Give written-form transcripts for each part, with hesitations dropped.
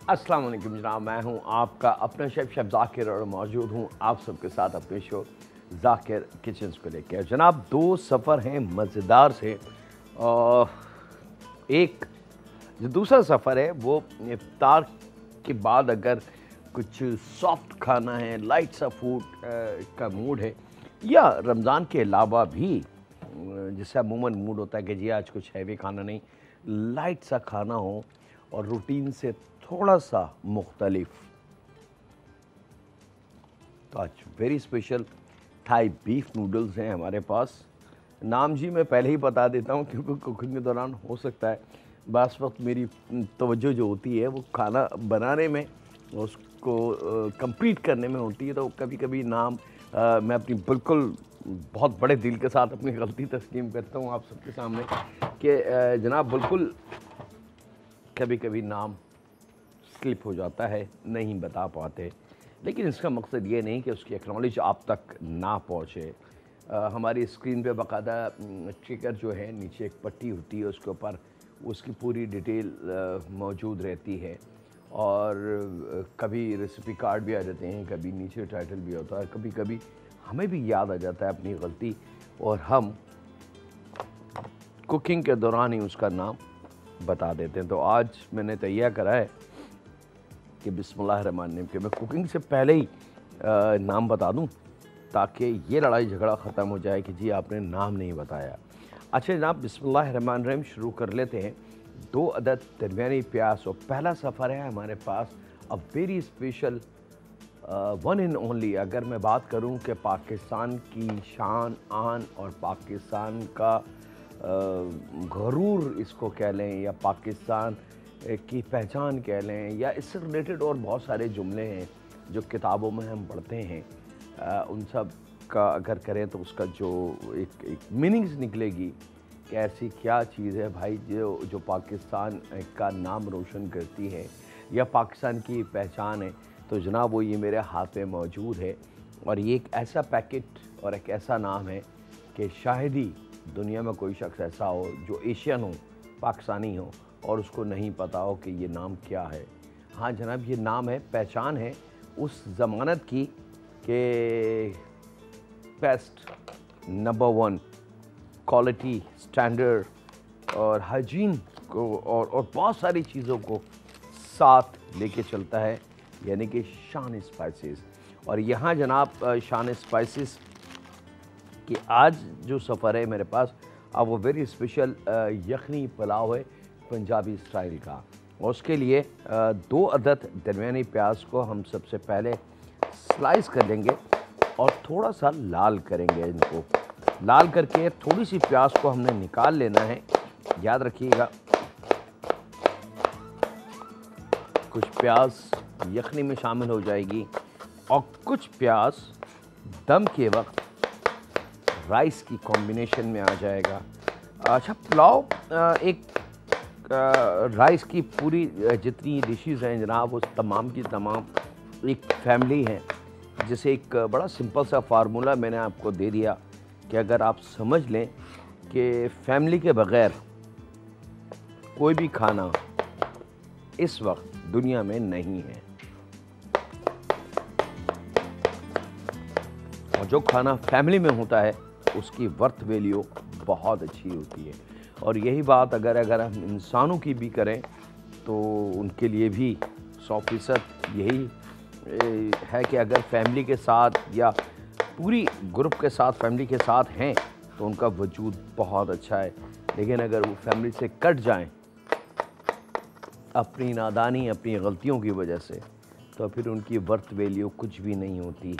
अस्सलाम वालेकुम जनाब, मैं हूं आपका अपना शेफ़ ज़ाकिर और मौजूद हूं आप सबके साथ अपने शो ज़ाकिर किचन्स को लेकर। जनाब, दो सफ़र हैं मज़ेदार से। और एक जो दूसरा सफ़र है वो इफ्तार के बाद अगर कुछ सॉफ्ट खाना है, लाइट सा फूड का मूड है, या रमज़ान के अलावा भी जिससे अमूमन मूड होता है कि जी आज कुछ हैवी खाना नहीं, लाइट सा खाना हो और रूटीन से थोड़ा सा मुख्तलिफ, तो आज very special Thai beef noodles हैं हमारे पास। नाम जी मैं पहले ही बता देता हूँ क्योंकि कुकिंग के दौरान हो सकता है बस वक्त मेरी तवज्जो जो होती है वो खाना बनाने में, उसको कंप्लीट करने में होती है, तो कभी कभी नाम मैं अपनी बिल्कुल बहुत बड़े दिल के साथ अपनी गलती तस्लीम करता हूँ आप सबके सामने कि जनाब बिल्कुल कभी कभी नाम स्लिप हो जाता है, नहीं बता पाते। लेकिन इसका मकसद ये नहीं कि उसकी एक्नॉलेज आप तक ना पहुँचे। हमारी स्क्रीन पे बाकायदा ट्रिगर जो है, नीचे एक पट्टी होती है, उसके ऊपर उसकी पूरी डिटेल मौजूद रहती है। और कभी रेसिपी कार्ड भी आ जाते हैं, कभी नीचे टाइटल भी होता है, कभी कभी हमें भी याद आ जाता है अपनी गलती और हम कुकिंग के दौरान ही उसका नाम बता देते हैं। तो आज मैंने तैयार करा है कि बिस्मिल्लाहिर्रहमानिर्रहीम के मैं कुकिंग से पहले ही नाम बता दूं ताकि ये लड़ाई झगड़ा ख़त्म हो जाए कि जी आपने नाम नहीं बताया। अच्छा जनाब, बिस्मिल्लाहिर्रहमानिर्रहीम शुरू कर लेते हैं। 2 अदद दरमियानी प्याज और पहला सफ़र है हमारे पास a very special one in only. अगर मैं बात करूं कि पाकिस्तान की शान आन और पाकिस्तान का गरूर इसको कह लें, या पाकिस्तान की पहचान कह लें, या इससे रिलेटेड और बहुत सारे जुमले हैं जो किताबों में हम पढ़ते हैं, उन सब का अगर करें तो उसका जो एक मीनिंग्स निकलेगी कि ऐसी क्या चीज़ है भाई जो पाकिस्तान का नाम रोशन करती है या पाकिस्तान की पहचान है। तो जनाब वो ये मेरे हाथ में मौजूद है और ये एक ऐसा पैकेट और एक ऐसा नाम है कि शायद ही दुनिया में कोई शख्स ऐसा हो जो एशियन हो, पाकिस्तानी हो और उसको नहीं पता हो कि ये नाम क्या है। हाँ जनाब, ये नाम है, पहचान है उस ज़मानत की कि बेस्ट, नंबर 1 क्वालिटी, स्टैंडर्ड और हाइजीन को और बहुत सारी चीज़ों को साथ लेके चलता है, यानी कि शान स्पाइसेस। और यहाँ जनाब शान स्पाइसेस कि आज जो सफ़र है मेरे पास, अब वो वेरी स्पेशल यखनी पुलाव है पंजाबी स्टाइल का। और उसके लिए 2 अदद दरमियानी प्याज को हम सबसे पहले स्लाइस कर लेंगे और थोड़ा सा लाल करेंगे। इनको लाल करके थोड़ी सी प्याज को हमने निकाल लेना है। याद रखिएगा कुछ प्याज यखनी में शामिल हो जाएगी और कुछ प्याज दम के वक्त राइस की कॉम्बिनेशन में आ जाएगा। अच्छा, पुलाव एक राइस की पूरी जितनी डिशेस हैं जनाब, वो तमाम की तमाम एक फैमिली हैं, जिसे एक बड़ा सिंपल सा फार्मूला मैंने आपको दे दिया कि अगर आप समझ लें कि फैमिली के बग़ैर कोई भी खाना इस वक्त दुनिया में नहीं है, और जो खाना फैमिली में होता है उसकी वर्थ वैल्यू बहुत अच्छी होती है। और यही बात अगर हम इंसानों की भी करें तो उनके लिए भी 100% यही है कि अगर फैमिली के साथ या पूरी ग्रुप के साथ फैमिली के साथ हैं तो उनका वजूद बहुत अच्छा है। लेकिन अगर वो फैमिली से कट जाएं अपनी नादानी, अपनी गलतियों की वजह से, तो फिर उनकी वर्थ वैल्यू कुछ भी नहीं होती।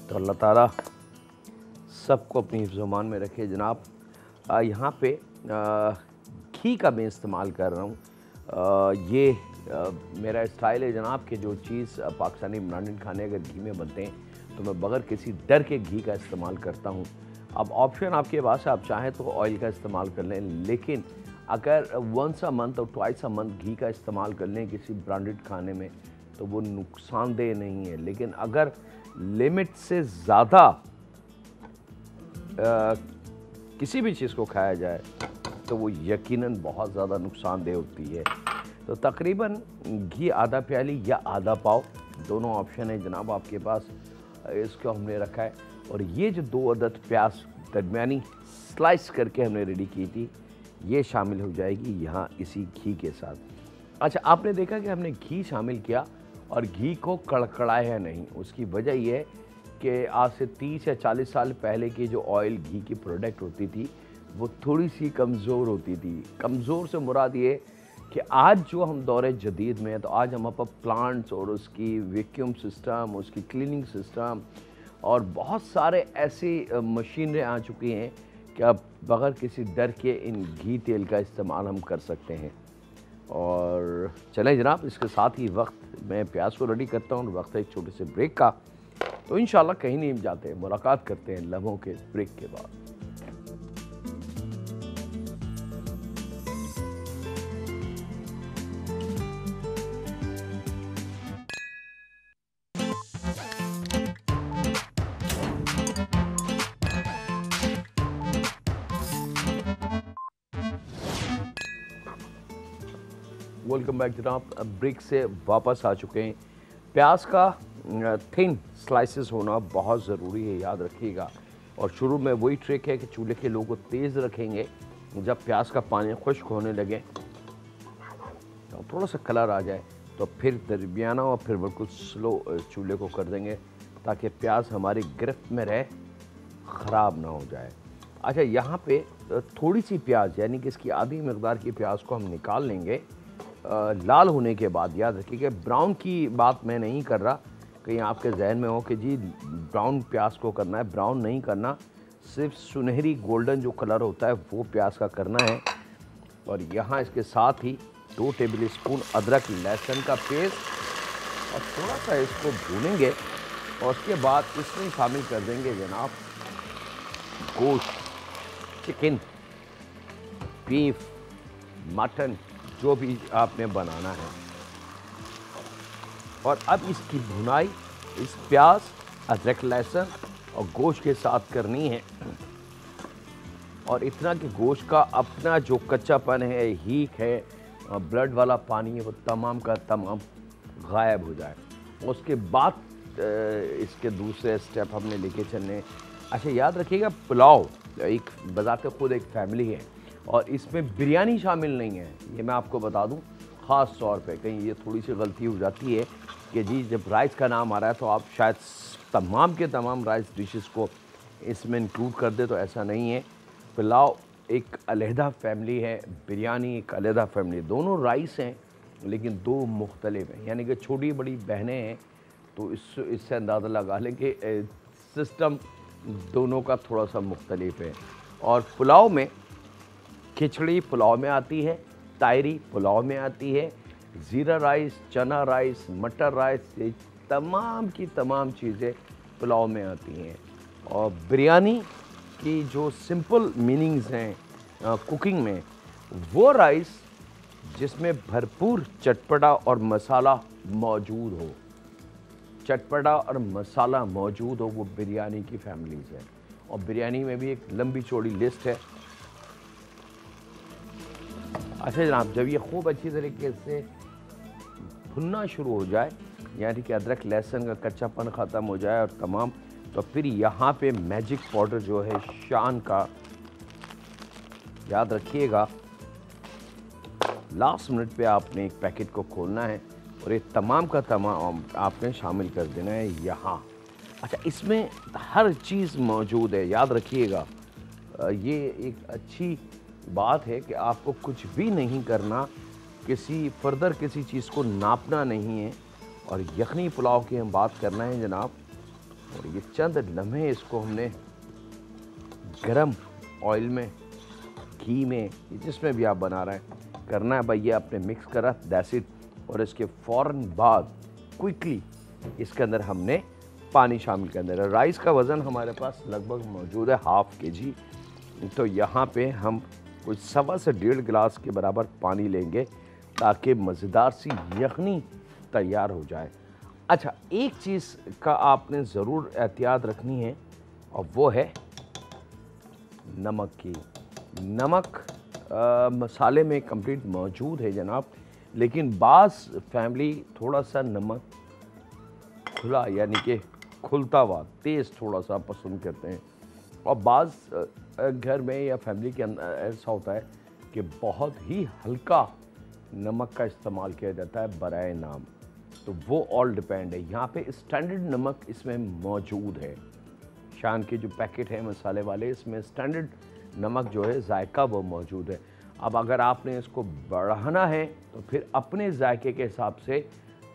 तो अल्लाह ताला सबको अपनी ज़ुबान में रखे। जनाब यहाँ पे घी का मैं इस्तेमाल कर रहा हूँ। ये मेरा स्टाइल है जनाब कि जो चीज़ पाकिस्तानी ब्रांडेड खाने अगर घी में बनते हैं तो मैं बगैर किसी डर के घी का इस्तेमाल करता हूँ। अब ऑप्शन आपके पास है, आप चाहें तो ऑयल का इस्तेमाल कर लें, लेकिन अगर वंस अ मंथ और ट्वाइस अ मंथ घी का इस्तेमाल कर लें किसी ब्रांडेड खाने में तो वो नुकसानदेह नहीं है। लेकिन अगर लिमिट से ज़्यादा किसी भी चीज़ को खाया जाए तो वो यकीनन बहुत ज़्यादा नुकसानदेह होती है। तो तकरीबन घी आधा प्याली या आधा पाव, दोनों ऑप्शन है जनाब आपके पास। इसको हमने रखा है और ये जो 2 अदद प्याज दरमियानी स्लाइस करके हमने रेडी की थी, ये शामिल हो जाएगी यहाँ इसी घी के साथ। अच्छा, आपने देखा कि हमने घी शामिल किया और घी को कड़कड़ाया नहीं। उसकी वजह यह है कि आज से 30 या 40 साल पहले की जो ऑयल घी की प्रोडक्ट होती थी वो थोड़ी सी कमज़ोर होती थी। कमज़ोर से मुराद ये कि आज जो हम दौरे जदीद में हैं, तो आज हम पर प्लांट्स और उसकी वैक्यूम सिस्टम, उसकी क्लीनिंग सिस्टम और बहुत सारे ऐसी मशीनें आ चुकी हैं कि अब बग़ैर किसी डर के इन घी तेल का इस्तेमाल हम कर सकते हैं। और चलें जनाब, इसके साथ ही वक्त मैं प्याज को रेडी करता हूँ, वक्त है एक छोटे से ब्रेक का। तो इंशाल्लाह कहीं नहीं जाते, मुलाकात करते हैं लम्हों के ब्रेक के बाद। वेलकम बैक जनाब, ब्रेक से वापस आ चुके हैं। प्याज का थिन स्लाइसेस होना बहुत ज़रूरी है, याद रखिएगा। और शुरू में वही ट्रिक है कि चूल्हे के लो को तेज़ रखेंगे। जब प्याज का पानी खुश्क होने लगे तो थोड़ा सा कलर आ जाए तो फिर दरमियाना और फिर बिल्कुल स्लो चूल्हे को कर देंगे ताकि प्याज हमारी गिरफ्त में रहे, ख़राब ना हो जाए। अच्छा, यहाँ पे थोड़ी सी प्याज यानी कि इसकी आधी मकदार की प्याज को हम निकाल लेंगे लाल होने के बाद। याद रखिएगा, ब्राउन की बात मैं नहीं कर रहा, कहीं आपके जहन में हो कि जी ब्राउन प्याज को करना है। ब्राउन नहीं करना, सिर्फ सुनहरी गोल्डन जो कलर होता है वो प्याज का करना है। और यहाँ इसके साथ ही 2 टेबल स्पून अदरक लहसुन का पेस्ट और थोड़ा सा इसको भूनेंगे और उसके बाद इसमें शामिल कर देंगे जनाब गोश्त, चिकन, बीफ, मटन, जो भी आपने बनाना है। और अब इसकी भुनाई इस प्याज, अदरक, लहसुन और गोश्त के साथ करनी है। और इतना कि गोश्त का अपना जो कच्चापन है, हीक है, ब्लड वाला पानी है, वो तमाम का तमाम गायब हो जाए। उसके बाद इसके दूसरे स्टेप हमने लेके चलने। अच्छा, याद रखिएगा, पुलाव एक बजाते खुद एक फैमिली है और इसमें बिरयानी शामिल नहीं है, ये मैं आपको बता दूं। ख़ास तौर पे कहीं ये थोड़ी सी गलती हो जाती है कि जी जब राइस का नाम आ रहा है तो आप शायद तमाम के तमाम राइस डिशेस को इसमें इंक्लूड कर दे, तो ऐसा नहीं है। पुलाव एक अलहदा फैमिली है, बिरयानी एक अलहदा फैमिली। दोनों राइस हैं लेकिन 2 मुख्तलिफ हैं, यानी कि छोटी बड़ी बहनें हैं। तो इससे अंदाज़ा लगा लें कि सिस्टम दोनों का थोड़ा सा मुख्तलिफ है। और पुलाव में खिचड़ी पुलाव में आती है, तायरी पुलाव में आती है, ज़ीरा राइस, चना राइस, मटर राइस, ये तमाम की तमाम चीज़ें पुलाव में आती हैं। और बिरयानी की जो सिंपल मीनिंग्स हैं कुकिंग में, वो राइस जिसमें भरपूर चटपटा और मसाला मौजूद हो, चटपटा और मसाला मौजूद हो, वो बिरयानी की फैमिलीज़ है। और बिरयानी में भी एक लंबी चौड़ी लिस्ट है। अच्छा जनाब, जब ये खूब अच्छी तरीके से भुनना शुरू हो जाए, यानी कि अदरक लहसुन का कच्चापन ख़त्म हो जाए और तमाम, तो फिर यहाँ पे मैजिक पाउडर जो है शान का, याद रखिएगा लास्ट मिनट पे आपने एक पैकेट को खोलना है और ये तमाम का तमाम आपने शामिल कर देना है यहाँ। अच्छा, इसमें हर चीज़ मौजूद है, याद रखिएगा। ये एक अच्छी बात है कि आपको कुछ भी नहीं करना, किसी फर्दर किसी चीज़ को नापना नहीं है। और यखनी पुलाव की हम बात करना है जनाब, और ये चंद लम्हे इसको हमने गरम ऑयल में, घी में, जिसमें भी आप बना रहे हैं करना है भाई। ये आपने मिक्स करा, दैट्स इट। और इसके फ़ौरन बाद क्विकली इसके अंदर हमने पानी शामिल कर देना। राइस का वज़न हमारे पास लगभग मौजूद है 1/2 kg, तो यहाँ पे हम कुछ 1.25 से 1.5 गिलास के बराबर पानी लेंगे ताकि मज़ेदार सी यखनी तैयार हो जाए। अच्छा, एक चीज़ का आपने ज़रूर एहतियात रखनी है और वो है नमक की। नमक मसाले में कंप्लीट मौजूद है जनाब, लेकिन बास फैमिली थोड़ा सा नमक खुला यानी कि खुलता हुआ तेज़ थोड़ा सा पसंद करते हैं। और बाज़ घर में या फैमिली के अंदर ऐसा होता है कि बहुत ही हल्का नमक का इस्तेमाल किया जाता है बराए नाम। तो वो ऑल डिपेंड है। यहाँ पे स्टैंडर्ड नमक इसमें मौजूद है। शान के जो पैकेट है मसाले वाले, इसमें स्टैंडर्ड नमक जो है जायका वो मौजूद है। अब अगर आपने इसको बढ़ाना है तो फिर अपने जायके के हिसाब से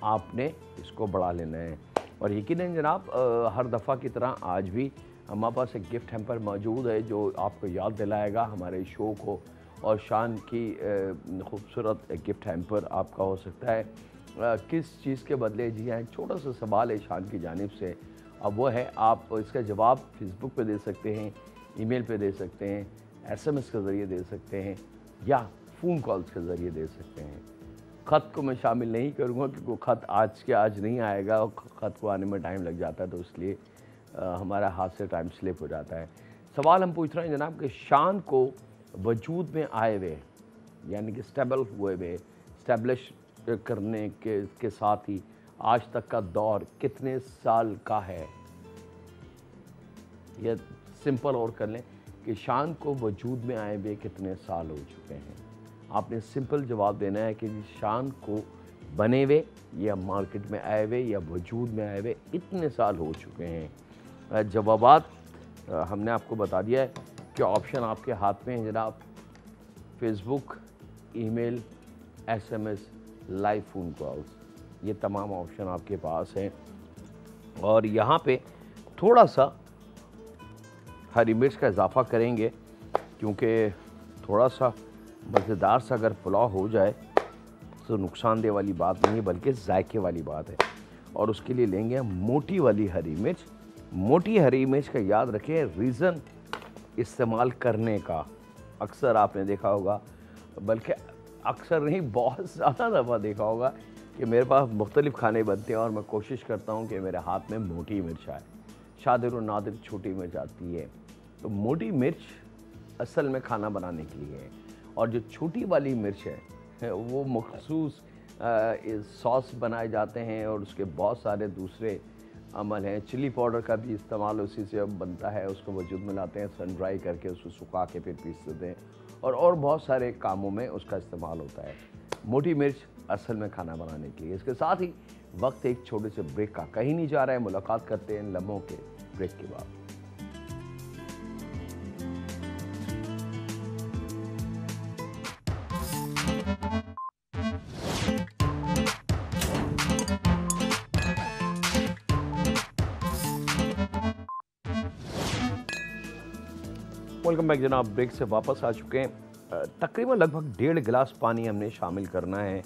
आपने इसको बढ़ा लेना है। और यकीनन जनाब हर दफ़ा की तरह आज भी हमारे पास एक गिफ्ट हैम्पर मौजूद है जो आपको याद दिलाएगा हमारे शो को। और शान की खूबसूरत गिफ्ट हैम्पर आपका हो सकता है किस चीज़ के बदले। जी हाँ, छोटा सा सवाल है शान की जानिब से। अब वो है, आप इसका जवाब फेसबुक पे दे सकते हैं, ईमेल पे दे सकते हैं, एसएमएस के ज़रिए दे सकते हैं या फ़ोन कॉल्स के ज़रिए दे सकते हैं। ख़त को मैं शामिल नहीं करूँगा क्योंकि ख़त आज के आज नहीं आएगा और ख़त को आने में टाइम लग जाता है, तो इसलिए हमारा हाथ से टाइम स्लिप हो जाता है। सवाल हम पूछ रहे हैं जनाब कि शान को वजूद में आए हुए यानी कि स्टेबल हुए हुए, स्टैब्लिश करने के साथ ही आज तक का दौर कितने साल का है? या सिंपल और कर लें कि शान को वजूद में आए हुए कितने साल हो चुके हैं? आपने सिंपल जवाब देना है कि शान को बने हुए या मार्केट में आए हुए या वजूद में आए हुए इतने साल हो चुके हैं। जवाबात हमने आपको बता दिया है कि ऑप्शन आपके हाथ में है जनाब। Facebook, email, SMS, live phone calls, ये तमाम ऑप्शन आपके पास हैं। और यहाँ पे थोड़ा सा हरी मिर्च का इजाफ़ा करेंगे क्योंकि थोड़ा सा मज़ेदार सा अगर पुलाव हो जाए तो नुकसानदेह वाली बात नहीं है बल्कि जायके वाली बात है। और उसके लिए लेंगे हम मोटी वाली हरी मिर्च। मोटी हरी मिर्च का याद रखें रीज़न इस्तेमाल करने का। अक्सर आपने देखा होगा, बल्कि अक्सर नहीं बहुत ज़्यादा दफ़ा देखा होगा कि मेरे पास मुख्तलिफ़ खाने बनते हैं और मैं कोशिश करता हूँ कि मेरे हाथ में मोटी मिर्च आए। शादिर और नादिर छोटी मिर्च आती है। तो मोटी मिर्च असल में खाना बनाने के लिए है और जो छोटी वाली मिर्च है वो मखसूस सॉस बनाए जाते हैं और उसके बहुत सारे दूसरे अमल हैं। चिली पाउडर का भी इस्तेमाल उसी से बनता है, उसको वजूद में लाते हैं, सन ड्राई करके उसको सुखा के फिर पीस देते हैं और बहुत सारे कामों में उसका इस्तेमाल होता है। मोटी मिर्च असल में खाना बनाने के लिए। इसके साथ ही वक्त एक छोटे से ब्रेक का, कहीं नहीं जा रहा है, मुलाकात करते हैं लम्हों के ब्रेक के बाद। वेलकम बैक जनाब। ब्रेक से वापस आ चुके हैं। तकरीबन लगभग 1.5 गिलास पानी हमने शामिल करना है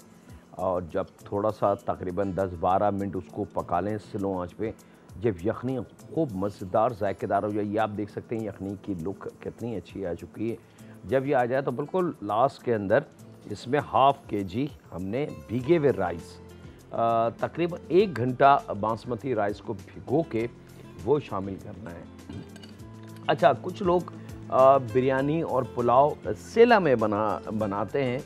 और जब थोड़ा सा तकरीबन 10-12 मिनट उसको पका लें स्लो आंच पे। जब यखनी खूब मज़ेदार जायकेदार हो जाए, ये आप देख सकते हैं यखनी की लुक कितनी अच्छी आ चुकी है। जब ये आ जाए तो बिल्कुल लास्ट के अंदर इसमें हाफ़ kg हमने भीगे हुए राइस, तकरीबन 1 घंटा बासमती राइस को भिगो के वो शामिल करना है। अच्छा, कुछ लोग बिरयानी और पुलाव सेला में बनाते हैं,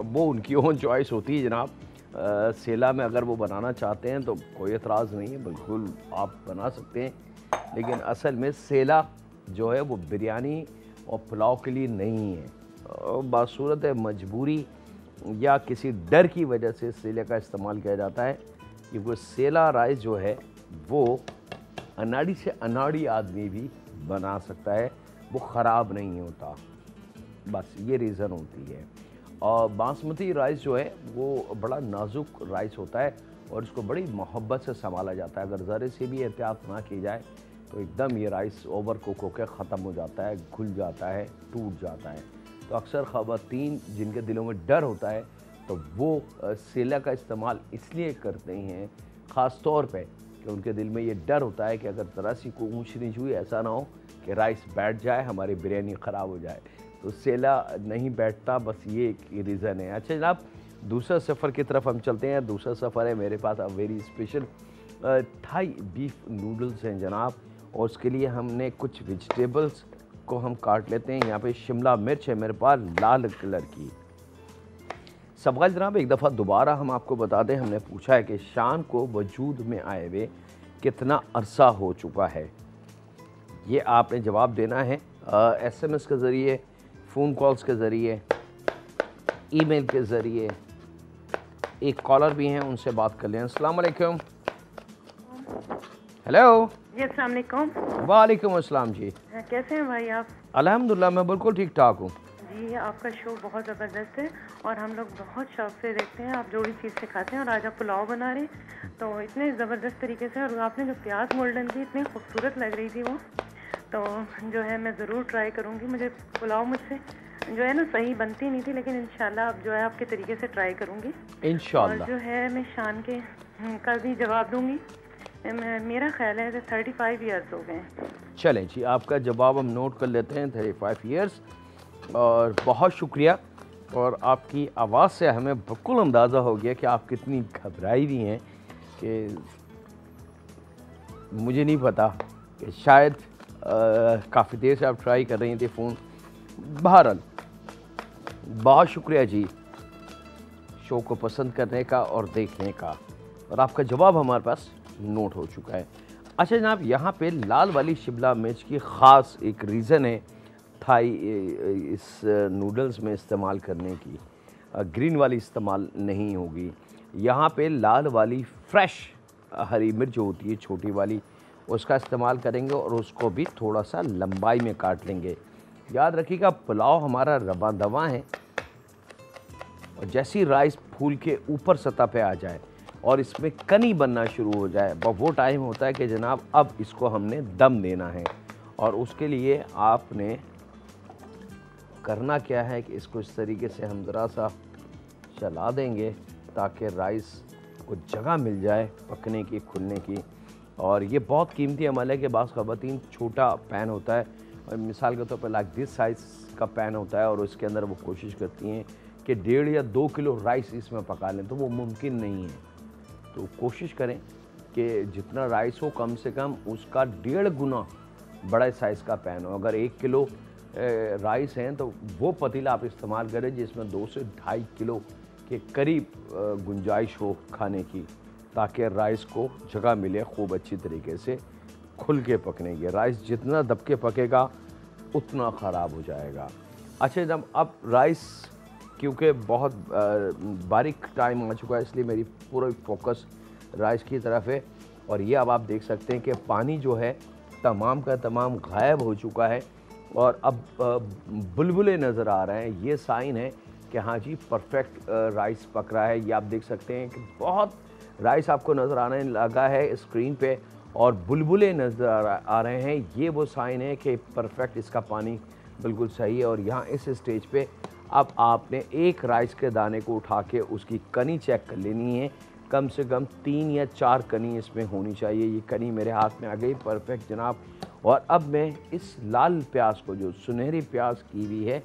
वो उनकी ओन चॉइस होती है जनाब। सेला में अगर वो बनाना चाहते हैं तो कोई एतराज़ नहीं है, बिल्कुल आप बना सकते हैं। लेकिन असल में सेला जो है वो बिरयानी और पुलाव के लिए नहीं है। बासूरत मजबूरी या किसी डर की वजह से सेले का इस्तेमाल किया जाता है क्योंकि सेला राइस जो है वो अनाड़ी से अनाड़ी आदमी भी बना सकता है, वो ख़राब नहीं होता, बस ये रीज़न होती है। और बासमती राइस जो है वो बड़ा नाजुक राइस होता है और इसको बड़ी मोहब्बत से संभाला जाता है। अगर ज़रे से भी एहतियात ना की जाए तो एकदम ये राइस ओवर कुक होकर ख़त्म हो जाता है, घुल जाता है, टूट जाता है। तो अक्सर ख़वातीन जिनके दिलों में डर होता है तो वो सेला का इस्तेमाल इसलिए करते हैं ख़ास तौर पे कि उनके दिल में ये डर होता है कि अगर ज़रा सी को ऊँच नीच हुई, ऐसा ना हो कि राइस बैठ जाए, हमारी बिरयानी ख़राब हो जाए। तो सेला नहीं बैठता, बस ये एक रीज़न है। अच्छा जनाब, दूसरा सफ़र की तरफ हम चलते हैं। दूसरा सफ़र है मेरे पास very special Thai beef noodles हैं जनाब, और उसके लिए हमने कुछ वेजिटेबल्स को हम काट लेते हैं। यहाँ पे शिमला मिर्च है मेरे पास लाल कलर की, सवाल जनाब एक दफ़ा दोबारा हम आपको बता दें, हमने पूछा है कि शान को वजूद में आए हुए कितना अरसा हो चुका है। ये आपने जवाब देना है SMS के ज़रिए, फ़ोन कॉल्स के ज़रिए, ईमेल के ज़रिए। एक कॉलर भी हैं, उनसे बात कर लें। अस्सलाम वालेकुम। हेलो जी अस्सलाम वालेकुम। वालेकुम अस्सलाम जी। कैसे हैं भाई आप? अल्हम्दुलिल्लाह मैं बिल्कुल ठीक ठाक हूँ जी, आपका शो बहुत ज़बरदस्त है और हम लोग बहुत शौक से देखते हैं। आप जो भी चीज़ सिखाते हैं, और आज आप पुलाव बना रहे हैं तो इतने ज़बरदस्त तरीके से, और आपने जो प्याज मोल्डन की इतनी खूबसूरत लग रही थी वो, तो जो है मैं ज़रूर ट्राई करूँगी। मुझे पुलाव मुझसे जो है ना सही बनती नहीं थी, लेकिन इंशाल्लाह अब जो है आपके तरीके से ट्राई करूँगी इंशाल्लाह। और जो है मैं शान के का भी जवाब दूँगी। मेरा ख्याल है कि 35 ईयर्स हो गए हैं। चलें जी, आपका जवाब हम नोट कर लेते हैं, 35 ईयर्स। और बहुत शुक्रिया। और आपकी आवाज़ से हमें बिल्कुल अंदाज़ा हो गया कि आप कितनी घबराई हुई हैं कि मुझे नहीं पता कि शायद काफ़ी देर से आप ट्राई कर रही थी फ़ोन। बहरहाल बहुत शुक्रिया जी शो को पसंद करने का और देखने का, और आपका जवाब हमारे पास नोट हो चुका है। अच्छा जनाब, यहाँ पे लाल वाली शिमला मिर्च की ख़ास एक रीज़न है थाई इस नूडल्स में इस्तेमाल करने की। ग्रीन वाली इस्तेमाल नहीं होगी यहाँ पे। लाल वाली फ्रेश हरी मिर्च जो होती है छोटी वाली, उसका इस्तेमाल करेंगे और उसको भी थोड़ा सा लंबाई में काट लेंगे। याद रखिएगा पुलाव हमारा रवा दवा है, और जैसी राइस फूल के ऊपर सतह पे आ जाए और इसमें कनी बनना शुरू हो जाए, वो टाइम होता है कि जनाब अब इसको हमने दम देना है। और उसके लिए आपने करना क्या है कि इसको इस तरीके से हम ज़रा सा चला देंगे ताकि राइस को जगह मिल जाए पकने की, खुलने की। और ये बहुत कीमती अमल है कि बाज़ ख़वातीन छोटा पैन होता है, और मिसाल के तौर पर लाइक दिस साइज़ का पैन होता है, और उसके अंदर वो कोशिश करती हैं कि 1.5 या 2 किलो राइस इसमें पका लें, तो वो मुमकिन नहीं है। तो कोशिश करें कि जितना राइस हो कम से कम उसका 1.5 गुना बड़ा साइज़ का पैन हो। अगर 1 किलो राइस हैं तो वो पतीला आप इस्तेमाल करें जिसमें 2 से 2.5 किलो के करीब गुंजाइश हो खाने की, ताकि राइस को जगह मिले खूब अच्छी तरीके से खुल के पकने की। राइस जितना दबके पकेगा उतना ख़राब हो जाएगा। अच्छा जब अब राइस क्योंकि बहुत बारीक टाइम आ चुका है, इसलिए मेरी पूरा फोकस राइस की तरफ है। और ये अब आप देख सकते हैं कि पानी जो है तमाम का तमाम गायब हो चुका है, और अब बुलबुले नज़र आ रहे हैं। ये साइन है कि हाँ जी परफेक्ट राइस पक रहा है। ये आप देख सकते हैं कि बहुत राइस आपको नज़र आने लगा है स्क्रीन पे, और बुलबुले नज़र आ रहे हैं। ये वो साइन है कि परफेक्ट इसका पानी बिल्कुल सही है। और यहाँ इस स्टेज पे अब आपने एक राइस के दाने को उठा के उसकी कनी चेक कर लेनी है। कम से कम 3 या 4 कनी इसमें होनी चाहिए। ये कनी मेरे हाथ में आ गई, परफेक्ट जनाब। और अब मैं इस लाल प्याज को, जो सुनहरी प्याज की हुई है,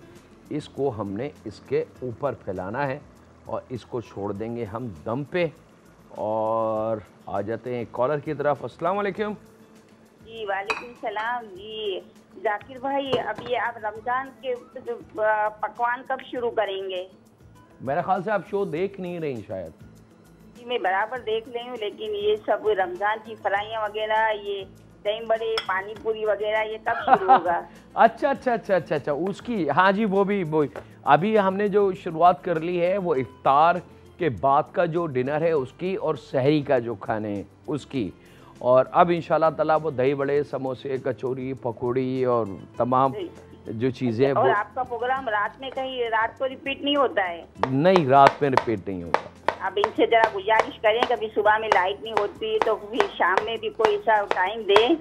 इसको हमने इसके ऊपर फैलाना है और इसको छोड़ देंगे हम दम पे। और आ जाते हैं कॉलर की तरफ। अस्सलाम वालेकुम। जी वालेकुम सलाम। जी जाकिर भाई, अब ये आप रमज़ान के पकवान कब शुरू करेंगे? मेरे ख्याल से आप शो देख नहीं रही शायद। जी मैं बराबर देख रही हूँ, लेकिन ये सब रमज़ान की फ्राइयाँ वगैरह, ये दही बड़े, पानी पूरी वगैरह, ये कब शुरू होगा? अच्छा उसकी, हाँ जी वो अभी हमने जो शुरुआत कर ली है वो इफ्तार के बाद का जो डिनर है उसकी, और सहरी का जो खाने हैं उसकी। और अब इंशाल्लाह ताला वो दही बड़े, समोसे, कचौरी, पकौड़ी और तमाम जो चीज़ें हैं। और आपका प्रोग्राम रात में कहीं रात को रिपीट नहीं होता है? नहीं, रात में रिपीट नहीं होता। अब इनसे ज़रा गुजारिश करें, कभी सुबह में लाइट नहीं होती तो फिर शाम में भी कोई ऐसा टाइम दे।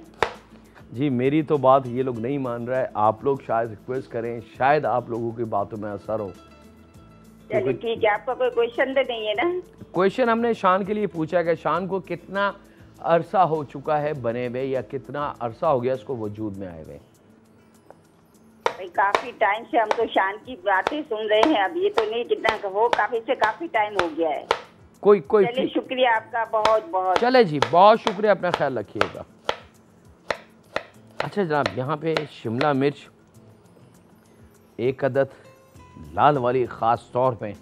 जी मेरी तो बात ये लोग नहीं मान रहा है, आप लोग शायद रिक्वेस्ट करें, शायद आप लोगों की बातों में असर हो। चलिए ठीक है, आपका कोई क्वेश्चन तो नहीं है ना? क्वेश्चन हमने शान के लिए पूछा कि शान को कितना अरसा हो चुका है बने हुए, या कितना अरसा हो गया इसको वजूद में आए हुए? भाई काफी टाइम से हम तो शान की बातें सुन रहे हैं, अब ये तो नहीं कितना हो, काफी टाइम हो गया है। कोई चलिए शुक्रिया आपका बहुत बहुत। चले जी, बहुत शुक्रिया, अपना ख्याल रखिएगा। अच्छा जनाब, यहाँ पे शिमला मिर्च 1 अदद लाल वाली ख़ास तौर पे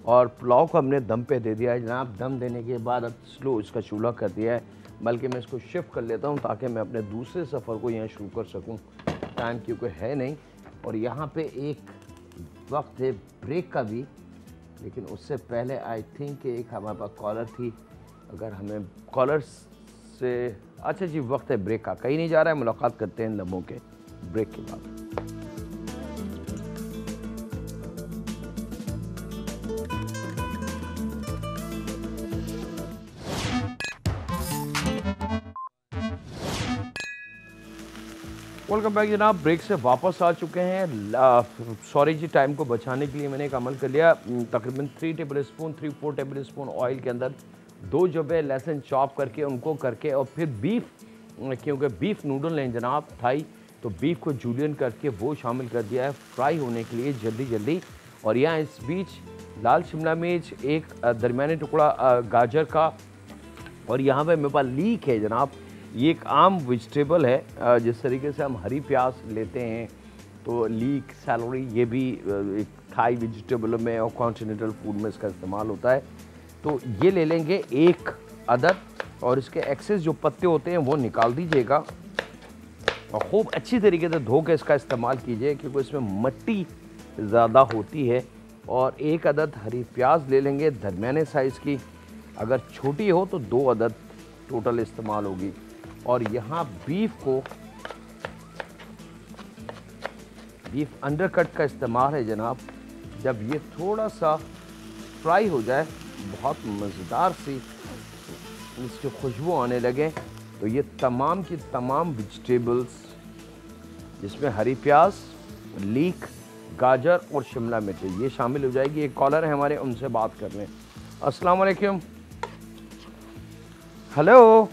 और पुलाव को हमने दम पे दे दिया है जनाब। दम देने के बाद अब स्लो इसका चूल्हा कर दिया है, बल्कि मैं इसको शिफ्ट कर लेता हूँ ताकि मैं अपने दूसरे सफ़र को यहाँ शुरू कर सकूँ। टाइम क्योंकि है नहीं, और यहाँ पे एक वक्त है ब्रेक का भी, लेकिन उससे पहले आई थिंक एक हमारे पास कॉलर थी। अगर हमें कॉलर से अच्छा जी वक्त है ब्रेक का, कहीं नहीं जा रहा है, मुलाकात करते हैं लम्हों के ब्रेक के बाद। वेलकम बैक जनाब, ब्रेक से वापस आ चुके हैं। सॉरी जी, टाइम को बचाने के लिए मैंने एक अमल कर लिया। तकरीबन 3 4 टेबल स्पून ऑयल के अंदर 2 जबे लहसुन चॉप करके उनको करके, और फिर बीफ, क्योंकि बीफ नूडल हैं जनाब थाई, तो बीफ को जूलियन करके वो शामिल कर दिया है फ्राई होने के लिए जल्दी जल्दी। और यहाँ इस बीच लाल शिमला मिर्च, एक दरमियानी टुकड़ा गाजर का, और यहाँ पे मेरे पास लीक है जनाब। ये एक आम वेजिटेबल है, जिस तरीके से हम हरी प्याज लेते हैं तो लीक, सैलरी, ये भी एक थाई वेजिटेबल में और कॉन्टिनेंटल फूड में इसका इस्तेमाल होता है। तो ये ले लेंगे 1 अदद, और इसके एक्सेस जो पत्ते होते हैं वो निकाल दीजिएगा और खूब अच्छी तरीके से धो के इसका इस्तेमाल कीजिए, क्योंकि इसमें मिट्टी ज़्यादा होती है। और 1 अदद हरी प्याज ले लेंगे दरमियाने साइज़ की, अगर छोटी हो तो 2 अदद टोटल इस्तेमाल होगी। और यहाँ बीफ अंडरकट का इस्तेमाल है जनाब। जब ये थोड़ा सा फ्राई हो जाए, बहुत मज़ेदार सी इसकी खुशबू आने लगे, तो ये तमाम की तमाम वेजिटेबल्स, जिसमें हरी प्याज, लीक, गाजर और शिमला मिर्च, ये शामिल हो जाएगी। एक कॉलर है हमारे, उनसे बात कर लें। अस्सलाम वालेकुम। हेलो।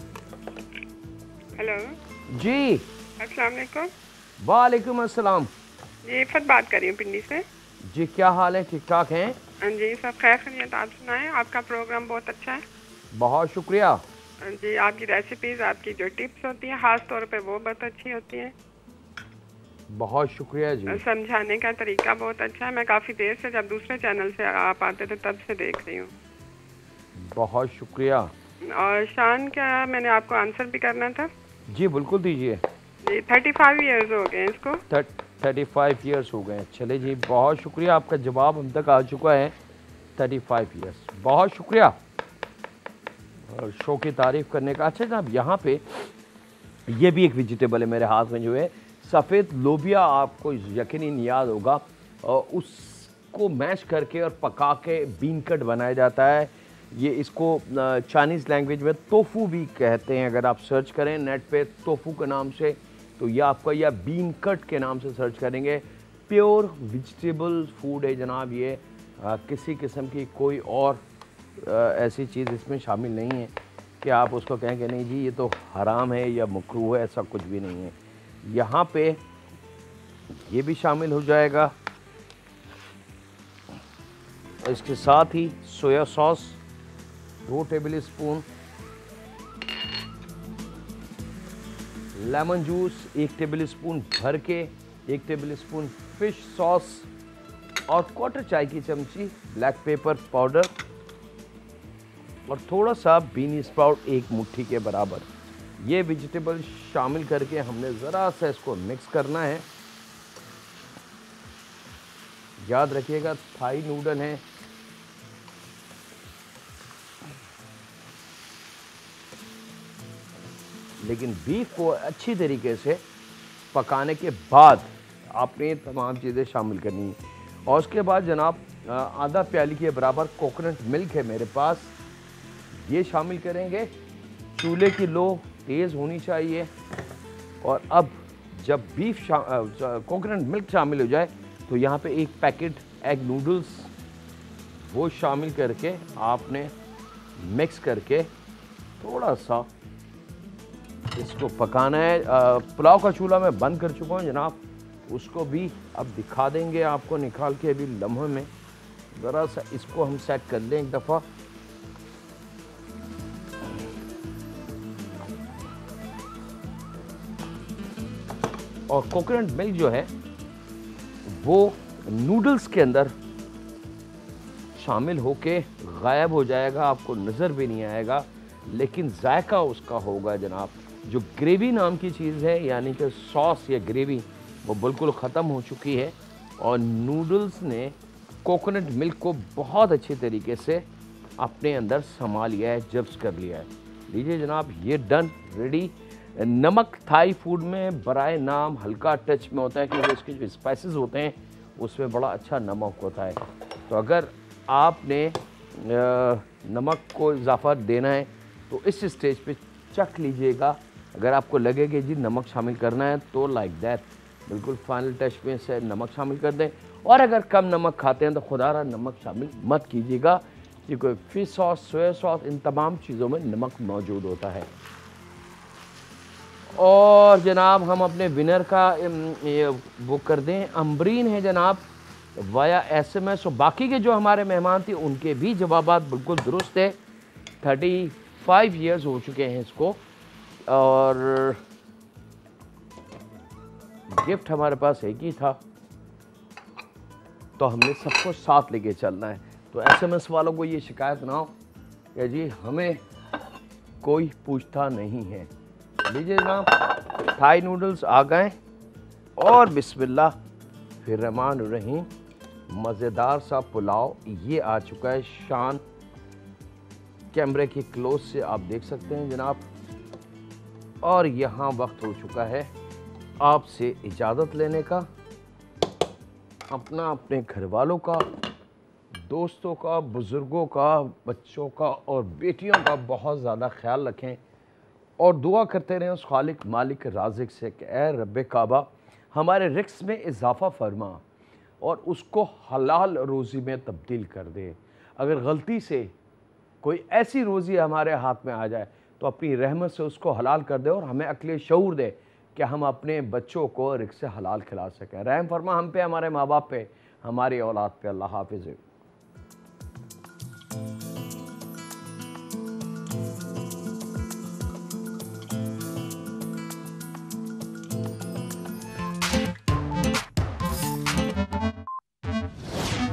हेलो जी। अस्सलाम वालेकुम। वालेकुम अस्सलाम। जी इफ़त बात कर रही हूँ पिंडी से। जी क्या हाल है, ठीक ठाक हैं? हाँ जी, सब खैर खैरियत। आप सुनाएं, आपका प्रोग्राम बहुत अच्छा है। बहुत शुक्रिया। जी, आपकी रेसिपीज़, आपकी जो टिप्स होती हैं ख़ास तौर पे वो बहुत अच्छी होती हैं। बहुत शुक्रिया जी। समझाने का तरीका बहुत अच्छा है। मैं काफ़ी देर से, जब दूसरे चैनल से आप आते थे तब से देख रही हूँ। बहुत शुक्रिया। और शान का मैंने आपको आंसर भी करना था। जी बिल्कुल दीजिए। जी 35 ईयर्स हो गए इसको। 35 ईयर्स हो गए। चले जी, बहुत शुक्रिया, आपका जवाब हम तक आ चुका है। 35 ईयर्स, बहुत शुक्रिया और शो की तारीफ़ करने का। अच्छा जनाब, यहाँ पे ये भी एक वेजिटेबल है मेरे हाथ में जो है, सफ़ेद लोबिया, आपको यकीनन याद होगा, और उसको मैश करके और पका के बीन कट बनाया जाता है। ये इसको चाइनीज़ लैंग्वेज में तोफू भी कहते हैं। अगर आप सर्च करें नेट पे तोफू के नाम से, तो यह आपका, या बीन कट के नाम से सर्च करेंगे। प्योर वेजिटेबल फूड है जनाब ये। किसी किस्म की कोई और ऐसी चीज़ इसमें शामिल नहीं है कि आप उसको कहें कि नहीं जी ये तो हराम है या मकरूह है, ऐसा कुछ भी नहीं है। यहाँ पे ये भी शामिल हो जाएगा। इसके साथ ही soya sauce 2 tablespoon, lemon juice 1 tablespoon भर के, 1 टेबल स्पून फिश सॉस, और 1/4 चाय की चमची ब्लैक पेपर पाउडर, और थोड़ा सा बीनी स्प्राउट 1 मुट्ठी के बराबर। ये वेजिटेबल शामिल करके हमने ज़रा सा इसको मिक्स करना है। याद रखिएगा थाई नूडल है। लेकिन बीफ को अच्छी तरीके से पकाने के बाद आपने ये तमाम चीज़ें शामिल करनी है। और उसके बाद जनाब आधा प्याली के बराबर कोकोनट मिल्क है मेरे पास, ये शामिल करेंगे। चूल्हे की लो तेज़ होनी चाहिए। और अब जब बीफ कोकोनट मिल्क शामिल हो जाए, तो यहाँ पे 1 पैकेट एग नूडल्स वो शामिल करके आपने मिक्स करके थोड़ा सा इसको पकाना है। पुलाव का चूल्हा मैं बंद कर चुका हूँ जनाब, उसको भी अब दिखा देंगे आपको निकाल के अभी लम्हे में। ज़रा सा इसको हम सेट कर लें एक दफ़ा। और कोकोनट मिल्क जो है वो नूडल्स के अंदर शामिल होके गायब हो जाएगा, आपको नज़र भी नहीं आएगा, लेकिन जायका उसका होगा जनाब। जो ग्रेवी नाम की चीज़ है, यानी कि सॉस या ग्रेवी, वो बिल्कुल ख़त्म हो चुकी है और नूडल्स ने कोकोनट मिल्क को बहुत अच्छे तरीके से अपने अंदर समा लिया है, जब्स कर लिया है। लीजिए जनाब, ये डन, रेडी। नमक थाई फूड में बराए नाम हल्का टच में होता है, क्योंकि इसके जो स्पाइसेस होते हैं उसमें बड़ा अच्छा नमक होता है। तो अगर आपने नमक को इजाफा देना है तो इस स्टेज पे चख लीजिएगा। अगर आपको लगे कि जी नमक शामिल करना है तो लाइक दैट बिल्कुल फाइनल टच में से नमक शामिल कर दें। और अगर कम नमक खाते हैं तो खुदारा नमक शामिल मत कीजिएगा, क्योंकि फिश सॉस, सोया सॉस, इन तमाम चीज़ों में नमक मौजूद होता है। और जनाब हम अपने विनर का ये वो कर दें, अम्बरीन है जनाब वाया SMS। और बाकी के जो हमारे मेहमान थे उनके भी जवाबात बिल्कुल दुरुस्त है। 35 ईयर्स हो चुके हैं इसको, और गिफ्ट हमारे पास एक ही था, तो हमने सबको साथ लेके चलना है। तो SMS वालों को ये शिकायत ना हो कि जी हमें कोई पूछता नहीं है। लीजिए जनाब, थाई नूडल्स आ गए और बिस्मिल्लाह फिर रहमान रहीम, मज़ेदार सा पुलाव ये आ चुका है। शान कैमरे के क्लोज से आप देख सकते हैं जनाब। और यहाँ वक्त हो चुका है आपसे इजाज़त लेने का। अपना, अपने घर वालों का, दोस्तों का, बुज़ुर्गों का, बच्चों का और बेटियों का बहुत ज़्यादा ख्याल रखें और दुआ करते रहें उस खालिक मालिक राज़िक से कि ऐ रब्बे काबा हमारे रिस्क में इजाफ़ा फरमा और उसको हलाल रोज़ी में तब्दील कर दे। अगर गलती से कोई ऐसी रोज़ी हमारे हाथ में आ जाए तो अपनी रहमत से उसको हलाल कर दे और हमें अक्ल शऊर दे कि हम अपने बच्चों को रिस्क से हलाल खिला सकें। रहम फरमा हम पे, हमारे माँ बाप पे, हमारी औलाद पे। अल्लाह हाफ़िज़।